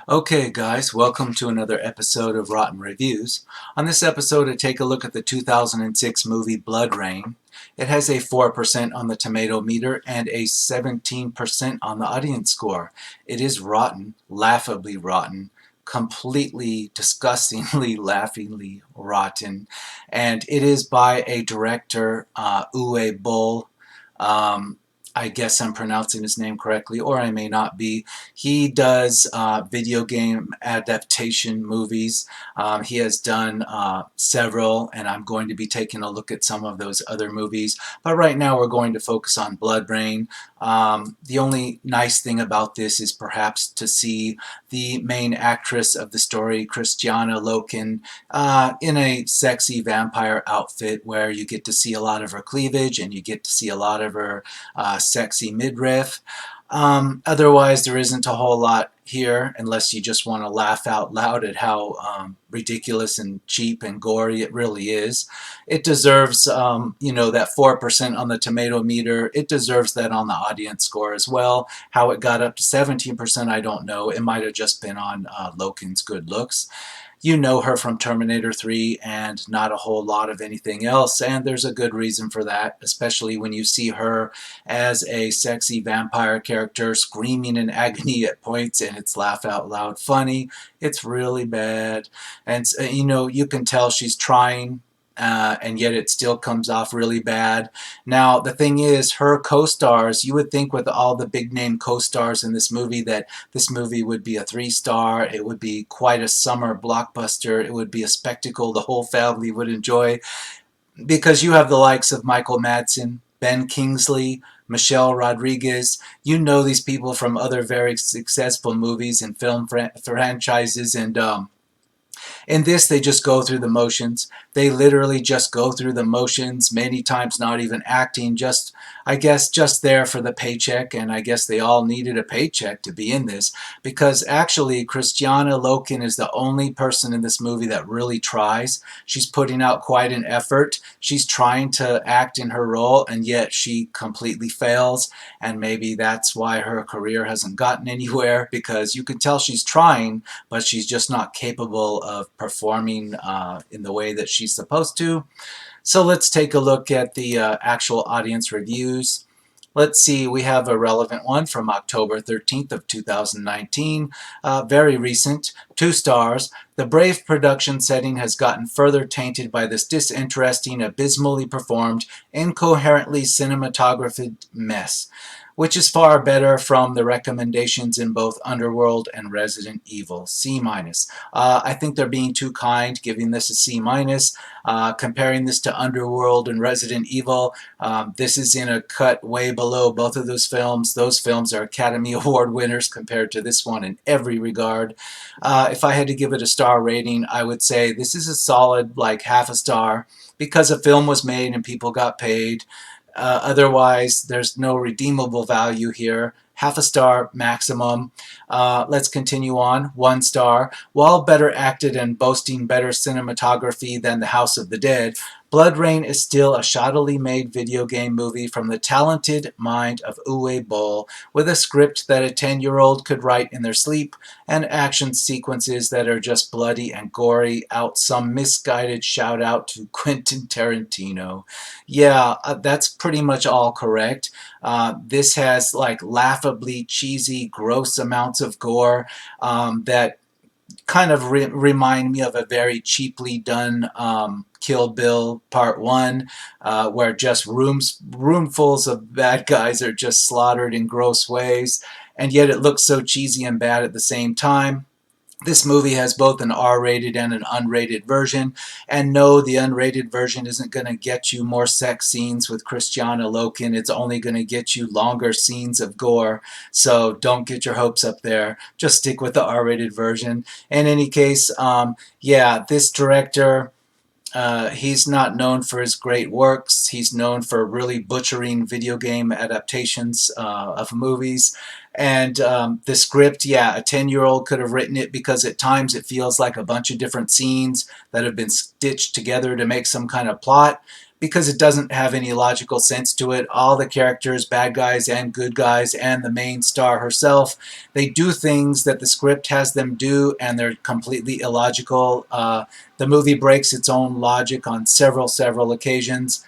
Okay guys, welcome to another episode of Rotten Reviews. On this episode I take a look at the 2006 movie Bloodrayne. It has a 4% on the tomato meter and a 17% on the audience score. It is rotten, laughably rotten, completely, disgustingly, laughingly rotten. And it is by a director, Uwe Boll. Um, I guess I'm pronouncing his name correctly, or I may not be. He does video game adaptation movies. He has done several, and I'm going to be taking a look at some of those other movies. But right now we're going to focus on Bloodrayne. The only nice thing about this is perhaps to see the main actress of the story, Christiana Loken, in a sexy vampire outfit where you get to see a lot of her cleavage and you get to see a lot of her sexy midriff. Otherwise, there isn't a whole lot here unless you just want to laugh out loud at how ridiculous and cheap and gory it really is. It deserves, that 4% on the tomato meter. It deserves that on the audience score as well. How it got up to 17%, I don't know. It might have just been on Loken's good looks. You know her from Terminator 3 and not a whole lot of anything else, and there's a good reason for that, especially when you see her as a sexy vampire character screaming in agony at points, and it's laugh out loud funny. It's really bad, and you can tell she's trying, and yet it still comes off really bad. Now, the thing is, her co-stars, you would think with all the big name co-stars in this movie that this movie would be a 3-star, it would be quite a summer blockbuster, it would be a spectacle the whole family would enjoy, because you have the likes of Michael Madsen, Ben Kingsley, Michelle Rodriguez. You know these people from other very successful movies and film franchises, and in this, they just go through the motions. They literally just go through the motions, many times not even acting, just, I guess, just there for the paycheck, and I guess they all needed a paycheck to be in this, because actually, Christiana Loken is the only person in this movie that really tries. She's putting out quite an effort. She's trying to act in her role, and yet she completely fails, and maybe that's why her career hasn't gotten anywhere, because you can tell she's trying, but she's just not capable of performing in the way that she's supposed to. So let's take a look at the actual audience reviews. Let's see, we have a relevant one from October 13th of 2019, very recent, 2 stars. The brave production setting has gotten further tainted by this disinteresting, abysmally performed, incoherently cinematographed mess, which is far better from the recommendations in both Underworld and Resident Evil. C-. I think they're being too kind, giving this a C-. Comparing this to Underworld and Resident Evil, this is in a cut way below both of those films. Those films are Academy Award winners compared to this one in every regard. If I had to give it a star rating, I would say this is a solid, like, half a star, because a film was made and people got paid. Otherwise, there's no redeemable value here. Half a star maximum. Let's continue on. 1 star. While better acted and boasting better cinematography than The House of the Dead, Bloodrayne is still a shoddily made video game movie from the talented mind of Uwe Boll, with a script that a 10-year-old could write in their sleep, and action sequences that are just bloody and gory, out some misguided shout out to Quentin Tarantino. Yeah, that's pretty much all correct. This has like laughably cheesy, gross amounts of gore that kind of remind me of a very cheaply done Kill Bill Part 1, where just roomfuls of bad guys are just slaughtered in gross ways, and yet it looks so cheesy and bad at the same time. This movie has both an R-rated and an unrated version, and no, the unrated version isn't going to get you more sex scenes with Christiana Loken. It's only going to get you longer scenes of gore, so don't get your hopes up there. Just stick with the R-rated version. In any case, yeah, this director, he's not known for his great works. He's known for really butchering video game adaptations of movies. And the script, yeah, a 10-year-old could have written it, because at times it feels like a bunch of different scenes that have been stitched together to make some kind of plot. because it doesn't have any logical sense to it. All the characters, bad guys and good guys, and the main star herself, they do things that the script has them do, and they're completely illogical. The movie breaks its own logic on several occasions.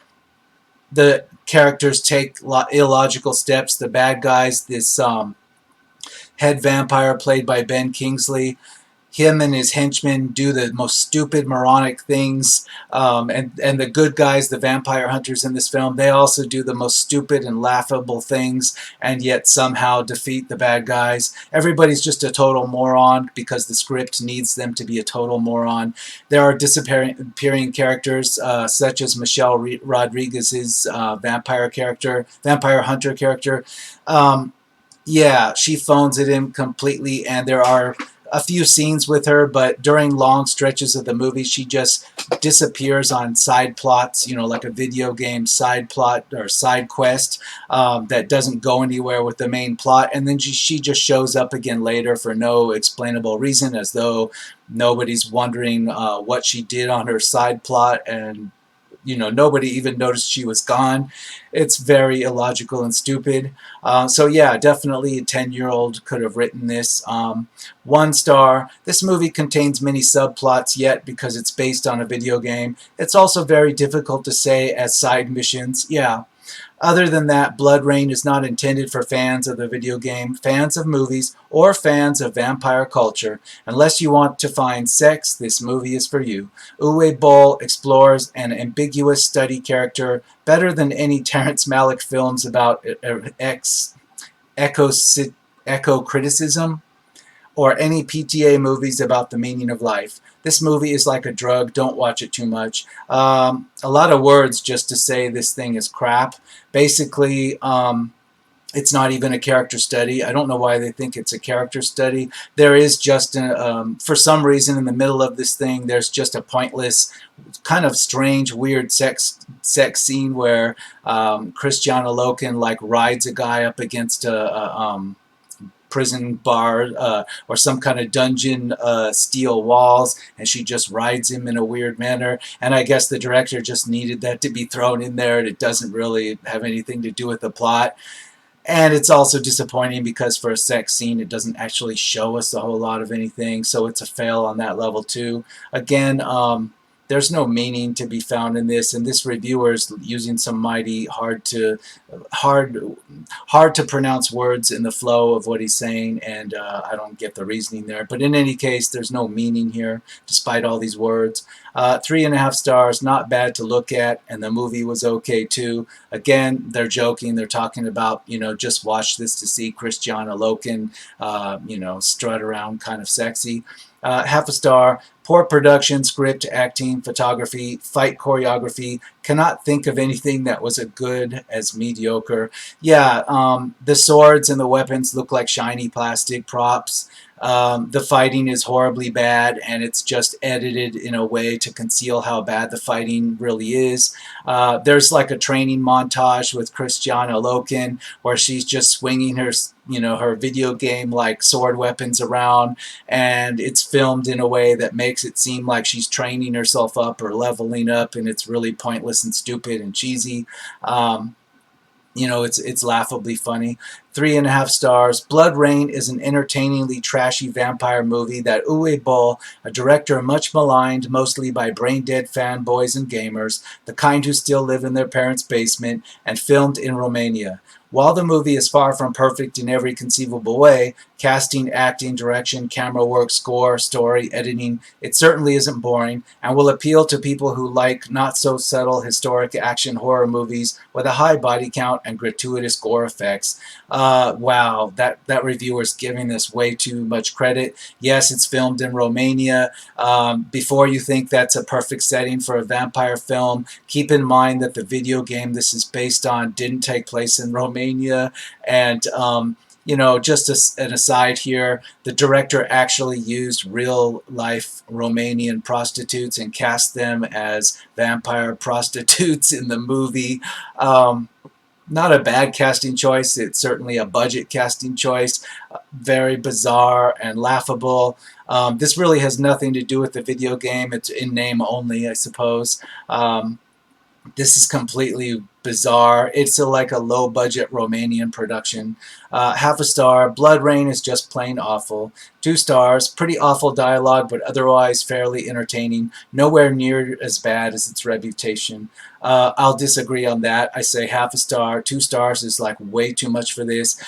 The characters take illogical steps. The bad guys, this head vampire played by Ben Kingsley, him and his henchmen do the most stupid, moronic things, and the good guys, the vampire hunters in this film, they also do the most stupid and laughable things, and yet somehow defeat the bad guys. Everybody's just a total moron because the script needs them to be a total moron. There are disappearing characters, such as Michelle Rodriguez's vampire hunter character. Yeah, she phones it in completely, and there are a few scenes with her, but during long stretches of the movie, she just disappears on side plots, like a video game side plot or side quest that doesn't go anywhere with the main plot, and then she just shows up again later for no explainable reason, as though nobody's wondering what she did on her side plot, and nobody even noticed she was gone. It's very illogical and stupid. So yeah, definitely a 10-year-old could have written this. 1 star. This movie contains many subplots, yet because it's based on a video game, it's also very difficult to say as side missions. Yeah. Other than that, Bloodrayne is not intended for fans of the video game, fans of movies, or fans of vampire culture. Unless you want to find sex, this movie is for you. Uwe Boll explores an ambiguous study character better than any Terrence Malick films about eco-criticism or any PTA movies about the meaning of life. This movie is like a drug. Don't watch it too much. A lot of words just to say this thing is crap. Basically, it's not even a character study. I don't know why they think it's a character study. There is just, for some reason, in the middle of this thing, there's just a pointless, kind of strange, weird sex scene where Christiana Loken rides a guy up against a prison bar or some kind of dungeon steel walls, and she just rides him in a weird manner, and I guess the director just needed that to be thrown in there, and it doesn't really have anything to do with the plot. And it's also disappointing because for a sex scene it doesn't actually show us a whole lot of anything, so it's a fail on that level too. Again, there's no meaning to be found in this, and this reviewer is using some mighty hard to pronounce words in the flow of what he's saying, and I don't get the reasoning there. But in any case, there's no meaning here, despite all these words. 3.5 stars, not bad to look at, and the movie was okay too. Again, they're joking, they're talking about, just watch this to see Christiana Loken, strut around kind of sexy. 0.5 star, poor production, script, acting, photography, fight choreography. Cannot think of anything that was as good as mediocre. Yeah, the swords and the weapons look like shiny plastic props. The fighting is horribly bad, and it's just edited in a way to conceal how bad the fighting really is. There's like a training montage with Christiana Loken where she's just swinging her her video game sword weapons around, and it's filmed in a way that makes it seem like she's training herself up or leveling up, and it's really pointless and stupid and cheesy. It's laughably funny. 3.5 stars. Bloodrayne is an entertainingly trashy vampire movie that Uwe Boll, a director much maligned mostly by brain-dead fanboys and gamers, the kind who still live in their parents' basement, and filmed in Romania. While the movie is far from perfect in every conceivable way, casting, acting, direction, camera work, score, story, editing, it certainly isn't boring, and will appeal to people who like not-so-subtle historic action horror movies with a high body count and gratuitous gore effects. Wow, that reviewer's giving this way too much credit. Yes, it's filmed in Romania. Before you think that's a perfect setting for a vampire film, keep in mind that the video game this is based on didn't take place in Romania, and just an aside here, the director actually used real-life Romanian prostitutes and cast them as vampire prostitutes in the movie. Not a bad casting choice. It's certainly a budget casting choice. Very bizarre and laughable. This really has nothing to do with the video game. It's in name only, I suppose. This is completely bizarre. It's like a low budget Romanian production. Half a star. Bloodrayne is just plain awful. 2 stars. Pretty awful dialogue, but otherwise fairly entertaining. Nowhere near as bad as its reputation. I'll disagree on that. I say half a star. 2 stars is like way too much for this.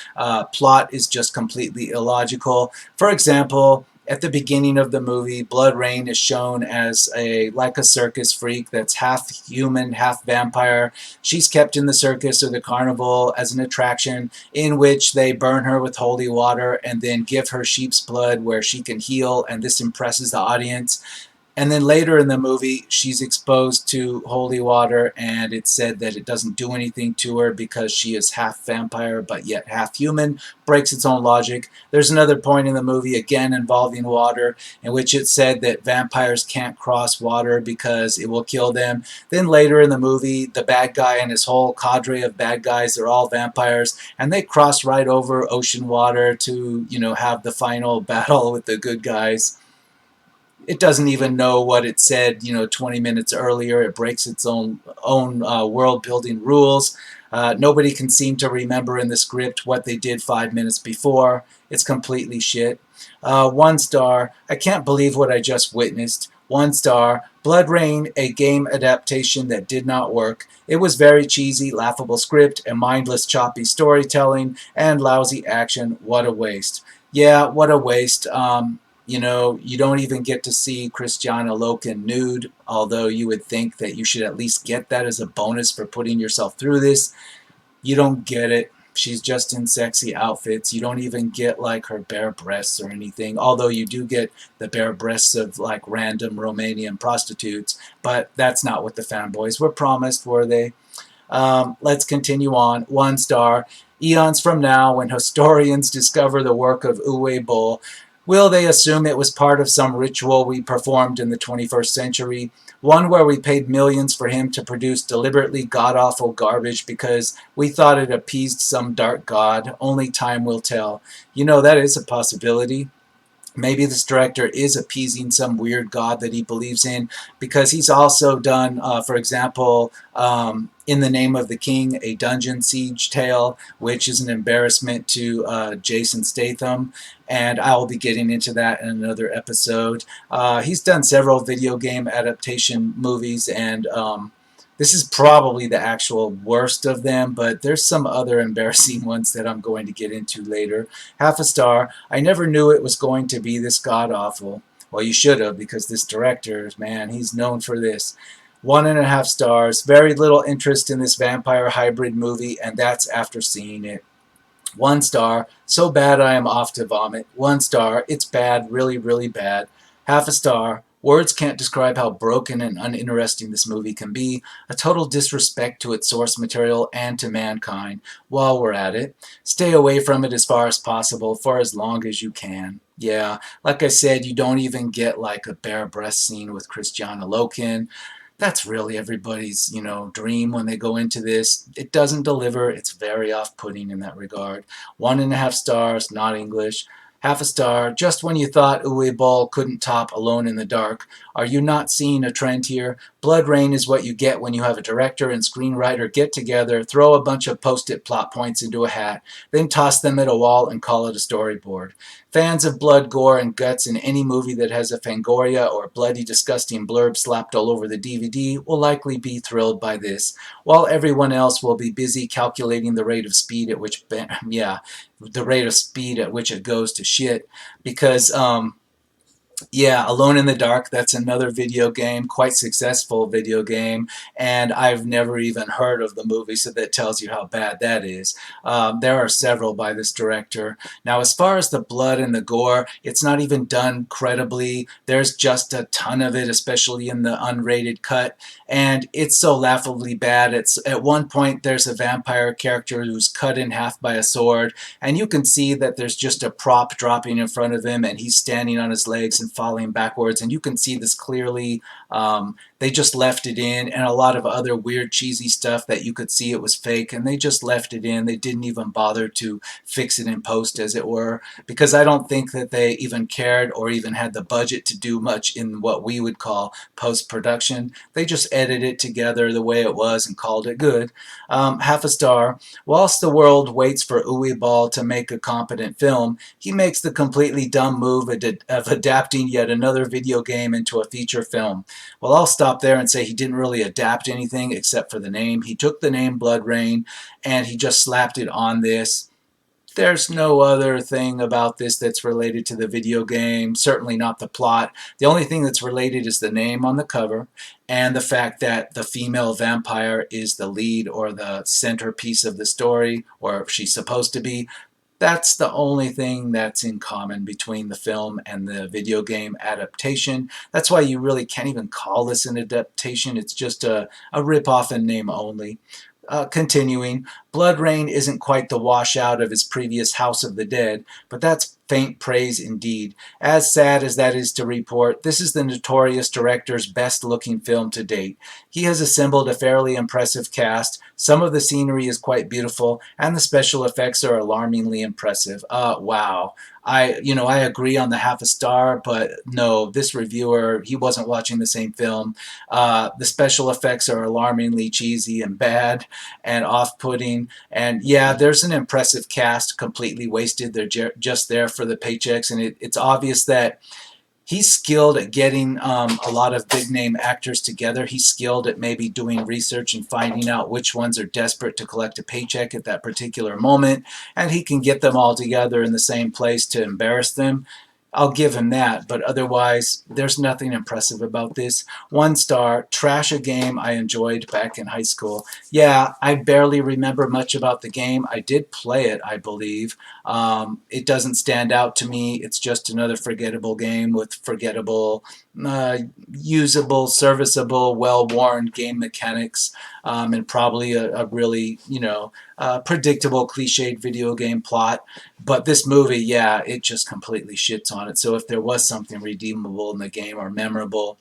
Plot is just completely illogical. For example, at the beginning of the movie, Bloodrayne is shown as a circus freak that's half human, half vampire. She's kept in the circus or the carnival as an attraction in which they burn her with holy water and then give her sheep's blood where she can heal, and this impresses the audience. And then later in the movie, she's exposed to holy water, and it's said that it doesn't do anything to her because she is half vampire but yet half human, breaks its own logic. There's another point in the movie, again involving water, in which it's said that vampires can't cross water because it will kill them. Then later in the movie, the bad guy and his whole cadre of bad guys, they're all vampires, and they cross right over ocean water to, have the final battle with the good guys. It doesn't even know what it said, 20 minutes earlier. It breaks its own world building rules. Nobody can seem to remember in the script what they did 5 minutes before. It's completely shit. 1 star. I can't believe what I just witnessed. 1 star. Bloodrayne, a game adaptation that did not work. It was very cheesy, laughable script, and mindless, choppy storytelling, and lousy action. What a waste. Yeah, what a waste. You don't even get to see Christiana Loken nude, although you would think that you should at least get that as a bonus for putting yourself through this. You don't get it. She's just in sexy outfits. You don't even get like her bare breasts or anything, although you do get the bare breasts of like random Romanian prostitutes, but that's not what the fanboys were promised, were they? Let's continue on. 1 star. Eons from now, when historians discover the work of Uwe Boll, will they assume it was part of some ritual we performed in the 21st century? One where we paid millions for him to produce deliberately god-awful garbage because we thought it appeased some dark god. Only time will tell. That is a possibility. Maybe this director is appeasing some weird god that he believes in, because he's also done, for example, In the Name of the King, a dungeon siege tale, which is an embarrassment to Jason Statham, and I will be getting into that in another episode. He's done several video game adaptation movies, and this is probably the actual worst of them, but there's some other embarrassing ones that I'm going to get into later. Half a star. I never knew it was going to be this god-awful. Well, you should have, because this director, man, he's known for this. 1.5 stars. Very little interest in this vampire hybrid movie, and that's after seeing it. 1 star. So bad I am off to vomit. 1 star. It's bad, really, really bad. Half a star. Words can't describe how broken and uninteresting this movie can be. A total disrespect to its source material and to mankind. While we're at it, stay away from it as far as possible for as long as you can. Yeah, like I said, you don't even get like a bare breast scene with Christiana Loken. That's really everybody's, dream when they go into this. It doesn't deliver. It's very off-putting in that regard. 1.5 stars, not English. Half a star, just when you thought Uwe Boll couldn't top Alone in the Dark. Are you not seeing a trend here? Bloodrayne is what you get when you have a director and screenwriter get together, throw a bunch of post-it plot points into a hat, then toss them at a wall and call it a storyboard. Fans of blood, gore, and guts in any movie that has a Fangoria or bloody, disgusting blurb slapped all over the DVD will likely be thrilled by this, while everyone else will be busy calculating the rate of speed at which, it goes to shit, because yeah, Alone in the Dark, that's another video game, quite successful video game, and I've never even heard of the movie, so that tells you how bad that is. There are several by this director. Now, as far as the blood and the gore, it's not even done credibly. There's just a ton of it, especially in the unrated cut, and it's so laughably bad. At one point, there's a vampire character who's cut in half by a sword, and you can see that there's just a prop dropping in front of him, and he's standing on his legs and and falling backwards, and you can see this clearly. They just left it in, and a lot of other weird cheesy stuff that you could see it was fake, and they just left it in. They didn't even bother to fix it in post, as it were, because I don't think that they even cared or even had the budget to do much in what we would call post-production. They just edited it together the way it was and called it good. Half a star. Whilst the world waits for Uwe Ball to make a competent film, he makes the completely dumb move of adapting yet another video game into a feature film. Well, I'll stop there and say he didn't really adapt anything except for the name. He took the name Bloodrayne and he just slapped it on this. There's no other thing about this that's related to the video game, certainly not the plot. The only thing that's related is the name on the cover and the fact that the female vampire is the lead or the centerpiece of the story, or she's supposed to be. That's the only thing that's in common between the film and the video game adaptation. That's why you really can't even call this an adaptation. It's just a rip-off in name only. Continuing, Bloodrayne isn't quite the washout of his previous House of the Dead, but that's faint praise indeed. As sad as that is to report, this is the notorious director's best-looking film to date. He has assembled a fairly impressive cast. Some of the scenery is quite beautiful, and the special effects are alarmingly impressive. Wow. I agree on the half a star, but no, this reviewer, he wasn't watching the same film. The special effects are alarmingly cheesy and bad and off-putting. And yeah, there's an impressive cast, completely wasted. They're just there for the paychecks, and it's obvious that he's skilled at getting a lot of big-name actors together. He's skilled at maybe doing research and finding out which ones are desperate to collect a paycheck at that particular moment, and he can get them all together in the same place to embarrass them. I'll give him that, but otherwise, there's nothing impressive about this. 1 star, trash a game I enjoyed back in high school. Yeah, I barely remember much about the game. I did play it, I believe. It doesn't stand out to me. It's just another forgettable game with forgettable, usable, serviceable, well-worn game mechanics, and probably a really, predictable, cliched video game plot. But this movie, yeah, it just completely shits on it. So if there was something redeemable in the game or memorable,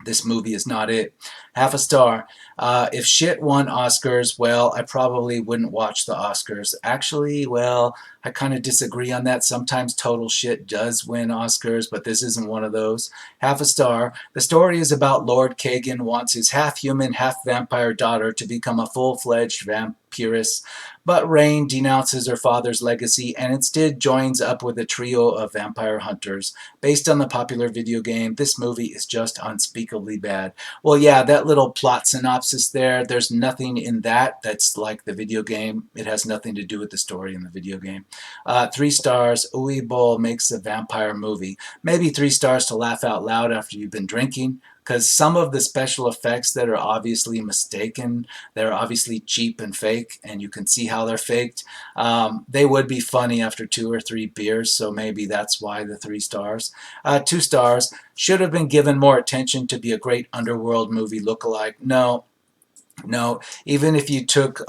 this movie is not it. Half a star. If shit won Oscars, well, I probably wouldn't watch the Oscars. Actually, well, I kind of disagree on that. Sometimes total shit does win Oscars, but this isn't one of those. Half a star. The story is about Lord Kagan wants his half-human, half-vampire daughter to become a full-fledged vampiress, but Rain denounces her father's legacy and instead joins up with a trio of vampire hunters. Based on the popular video game, this movie is just unspeakably bad. Well, yeah, that little plot synopsis there's nothing in that that's like the video game. It has nothing to do with the story in the video game. 3 stars, Uwe Boll makes a vampire movie. Maybe 3 stars to laugh out loud after you've been drinking, because some of the special effects that are obviously mistaken, they're obviously cheap and fake, and you can see how they're faked. They would be funny after 2 or 3 beers, so maybe that's why the 3 stars. 2 stars, should have been given more attention to be a great underworld movie lookalike. No, even if you took,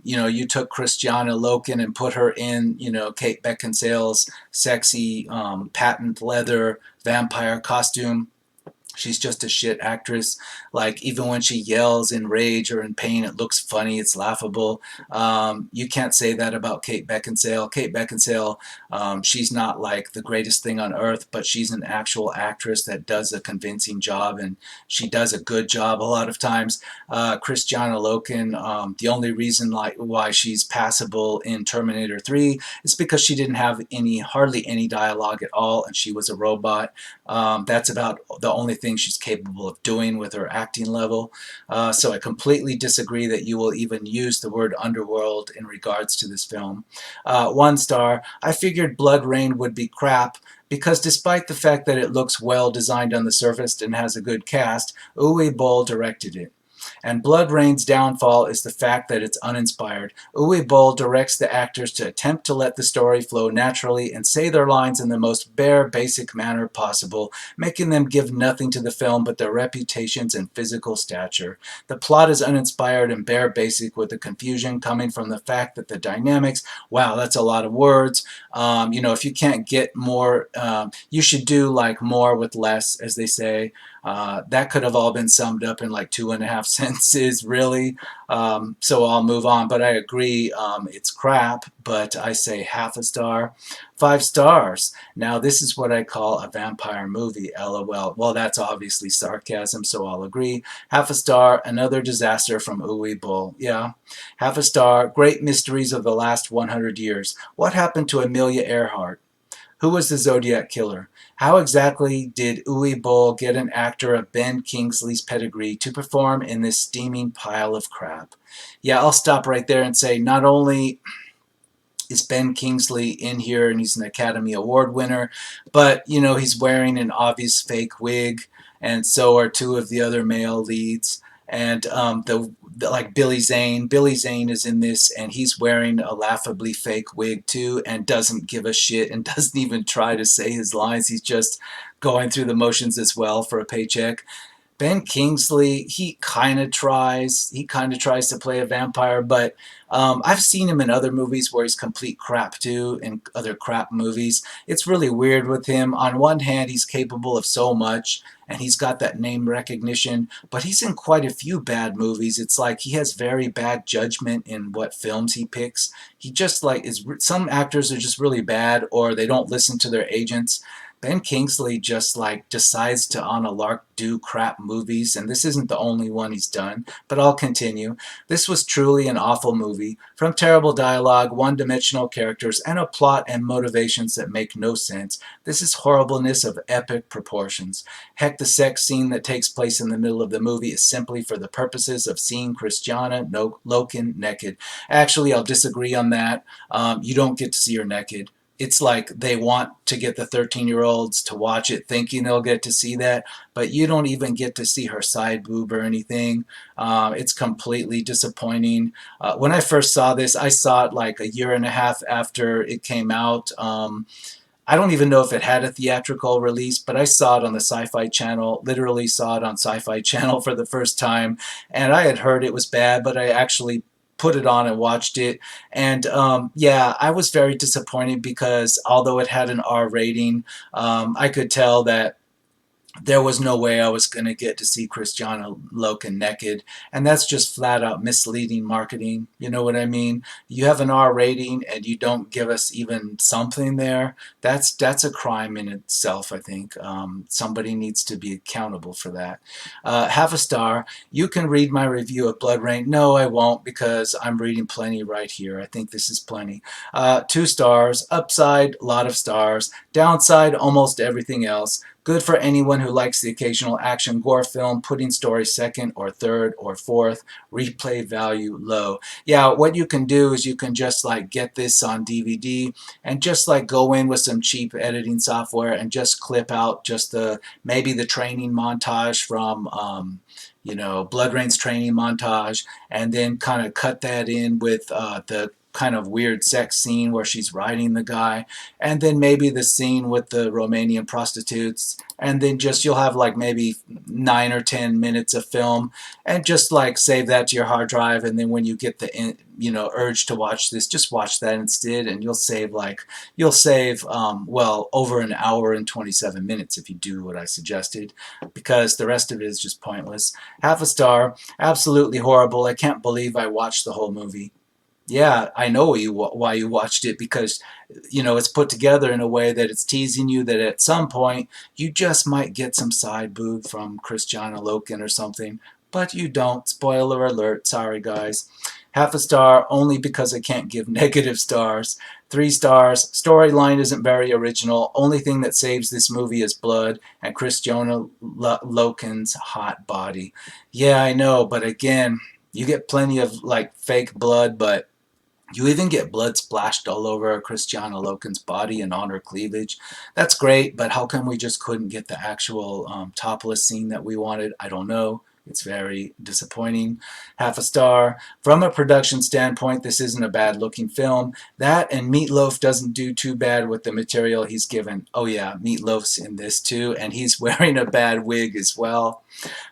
you took Christiana Loken and put her in, Kate Beckinsale's sexy patent leather vampire costume, she's just a shit actress. Like, even when she yells in rage or in pain, it looks funny, it's laughable. You can't say that about Kate Beckinsale. Kate Beckinsale, she's not like the greatest thing on earth, but she's an actual actress that does a convincing job, and she does a good job a lot of times. Christiana Loken, the only reason why she's passable in Terminator 3 is because she didn't have hardly any dialogue at all, and she was a robot. That's about the only thing she's capable of doing with her acting level. So I completely disagree that you will even use the word underworld in regards to this film. 1 star. I figured Bloodrayne would be crap because despite the fact that it looks well designed on the surface and has a good cast, Uwe Boll directed it. And Bloodrayne's downfall is the fact that it's uninspired. Uwe Boll directs the actors to attempt to let the story flow naturally and say their lines in the most bare, basic manner possible, making them give nothing to the film but their reputations and physical stature. The plot is uninspired and bare basic, with the confusion coming from the fact that the dynamics, wow, that's a lot of words. If you can't get more, you should do like more with less, as they say. That could have all been summed up in like 2.5 sentences, really. So I'll move on. But I agree, it's crap, but I say half a star. 5 stars. Now, this is what I call a vampire movie, lol. Well, that's obviously sarcasm, so I'll agree. Half a star, another disaster from Uwe Boll. Yeah. Half a star, great mysteries of the last 100 years. What happened to Amelia Earhart? Who was the Zodiac Killer? How exactly did Uwe Boll get an actor of Ben Kingsley's pedigree to perform in this steaming pile of crap? Yeah, I'll stop right there and say not only is Ben Kingsley in here and he's an Academy Award winner, but he's wearing an obvious fake wig, and so are two of the other male leads. And like Billy Zane. Billy Zane is in this, and he's wearing a laughably fake wig too, and doesn't give a shit, and doesn't even try to say his lines. He's just going through the motions as well for a paycheck. Ben Kingsley, he kind of tries. He kind of tries to play a vampire, but I've seen him in other movies where he's complete crap too, in other crap movies. It's really weird with him. On one hand, he's capable of so much, and he's got that name recognition, but he's in quite a few bad movies. It's like he has very bad judgment in what films he picks. He just like is. Some actors are just really bad, or they don't listen to their agents. Ben Kingsley just like decides to on a lark do crap movies, and this isn't the only one he's done, but I'll continue. This was truly an awful movie, from terrible dialogue, one-dimensional characters, and a plot and motivations that make no sense. This is horribleness of epic proportions. Heck, the sex scene that takes place in the middle of the movie is simply for the purposes of seeing Christiana Loken naked. Actually, I'll disagree on that. You don't get to see her naked. It's like they want to get the 13-year-olds to watch it thinking they'll get to see that, but you don't even get to see her side boob or anything. It's completely disappointing. When I first saw this, I saw it like a year and a half after it came out. I don't even know if it had a theatrical release, but I saw it on the Sci-Fi Channel, literally saw it on Sci-Fi Channel for the first time, and I had heard it was bad, but I actually put it on and watched it. And yeah, I was very disappointed because although it had an R rating, I could tell that there was no way I was going to get to see Christiana Loken naked. And that's just flat out misleading marketing. You know what I mean? You have an R rating and you don't give us even something there. That's a crime in itself, I think. Somebody needs to be accountable for that. Half a star. You can read my review of Bloodrayne. No, I won't, because I'm reading plenty right here. I think this is plenty. 2 stars. Upside, a lot of stars. Downside, almost everything else. Good for anyone who likes the occasional action gore film, putting story second or third or fourth. Replay value low. Yeah, what you can do is you can just like get this on DVD and just like go in with some cheap editing software and just clip out just maybe the training montage from Bloodrayne's training montage, and then kind of cut that in with the kind of weird sex scene where she's riding the guy, and then maybe the scene with the Romanian prostitutes, and then just you'll have like maybe 9 or 10 minutes of film, and just like save that to your hard drive, and then when you get the urge to watch this, just watch that instead, and you'll save well over an hour and 27 minutes if you do what I suggested, because the rest of it is just pointless. Half a star. Absolutely horrible. I can't believe I watched the whole movie. Yeah, I know why you watched it, because it's put together in a way that it's teasing you that at some point you just might get some side boob from Christiana Loken or something, but you don't. Spoiler alert. Sorry, guys. Half a star only because I can't give negative stars. 3 stars. Storyline isn't very original. Only thing that saves this movie is blood and Christiana Loken's hot body. Yeah, I know, but again, you get plenty of like fake blood, but you even get blood splashed all over Christiana Loken's body and on her cleavage. That's great, but how come we just couldn't get the actual topless scene that we wanted? I don't know. It's very disappointing. Half a star. From a production standpoint, this isn't a bad looking film. That and Meatloaf doesn't do too bad with the material he's given. Oh yeah, Meatloaf's in this too, and he's wearing a bad wig as well.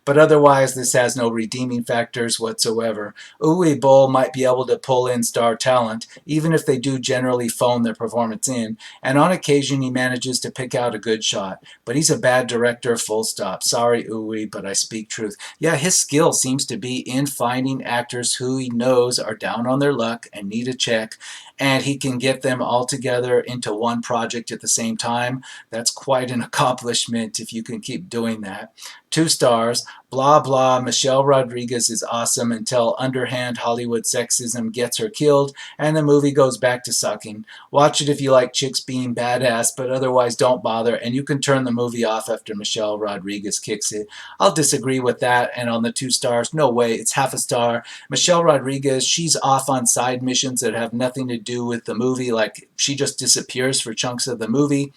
But otherwise, this has no redeeming factors whatsoever. Uwe Boll might be able to pull in star talent, even if they do generally phone their performance in, and on occasion he manages to pick out a good shot. But he's a bad director, full stop. Sorry, Uwe, but I speak truth. Yeah, his skill seems to be in finding actors who he knows are down on their luck and need a check, and he can get them all together into one project at the same time. That's quite an accomplishment if you can keep doing that. 2 stars. Blah blah. Michelle Rodriguez is awesome until underhand Hollywood sexism gets her killed and the movie goes back to sucking. Watch it if you like chicks being badass, but otherwise don't bother, and you can turn the movie off after Michelle Rodriguez kicks it. I'll disagree with that, and on the 2 stars, no way, it's half a star. Michelle Rodriguez, she's off on side missions that have nothing to do with the movie, like she just disappears for chunks of the movie,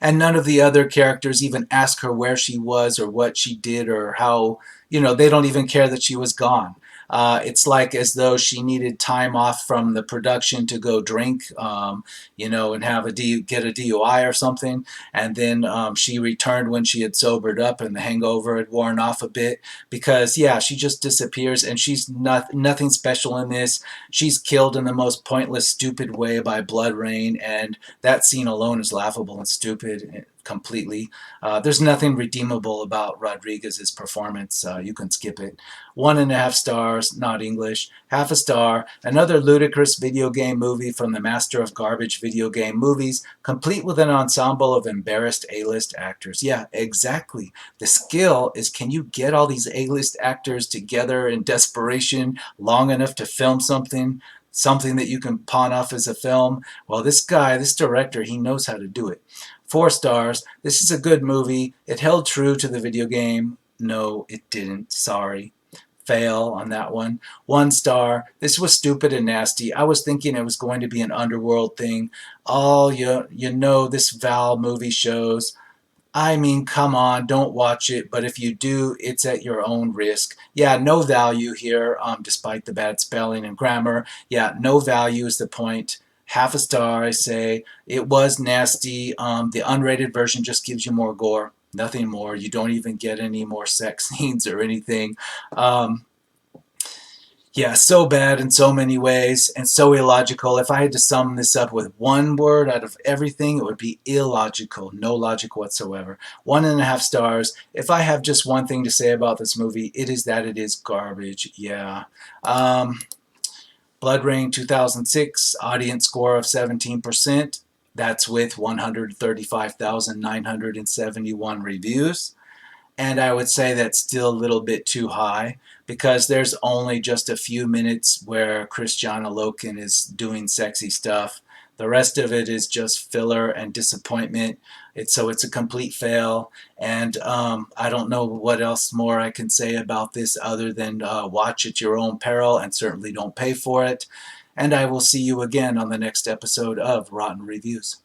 and none of the other characters even ask her where she was or what she did or how, they don't even care that she was gone. It's like as though she needed time off from the production to go drink, and have get a DUI or something, and then she returned when she had sobered up and the hangover had worn off a bit. Because yeah, she just disappears, and she's nothing special in this. She's killed in the most pointless, stupid way by Bloodrayne, and that scene alone is laughable and stupid completely. There's nothing redeemable about Rodriguez's performance. You can skip it. 1.5 stars, not English. Half a star. Another ludicrous video game movie from the master of garbage video game movies, complete with an ensemble of embarrassed A-list actors. Yeah, exactly. The skill is, can you get all these A-list actors together in desperation long enough to film something that you can pawn off as a film? Well, this guy, this director, he knows how to do it. 4 stars. This is a good movie. It held true to the video game. No, it didn't. Sorry. Fail on that one. 1 star. This was stupid and nasty. I was thinking it was going to be an underworld thing. All this Val movie shows. I mean, come on, don't watch it, but if you do, it's at your own risk. Yeah, no value here, despite the bad spelling and grammar. Yeah, no value is the point. Half a star, I say. It was nasty. The unrated version just gives you more gore. Nothing more. You don't even get any more sex scenes or anything. Um, yeah, so bad in so many ways and so illogical. If I had to sum this up with one word out of everything, it would be illogical. No logic whatsoever. 1.5 stars. If I have just one thing to say about this movie, it is that it is garbage. Yeah. Bloodrayne 2006, audience score of 17%. That's with 135,971 reviews. And I would say that's still a little bit too high because there's only just a few minutes where Christiana Loken is doing sexy stuff. The rest of it is just filler and disappointment. So it's a complete fail. And I don't know what else more I can say about this other than watch at your own peril and certainly don't pay for it. And I will see you again on the next episode of Rotten Reviews.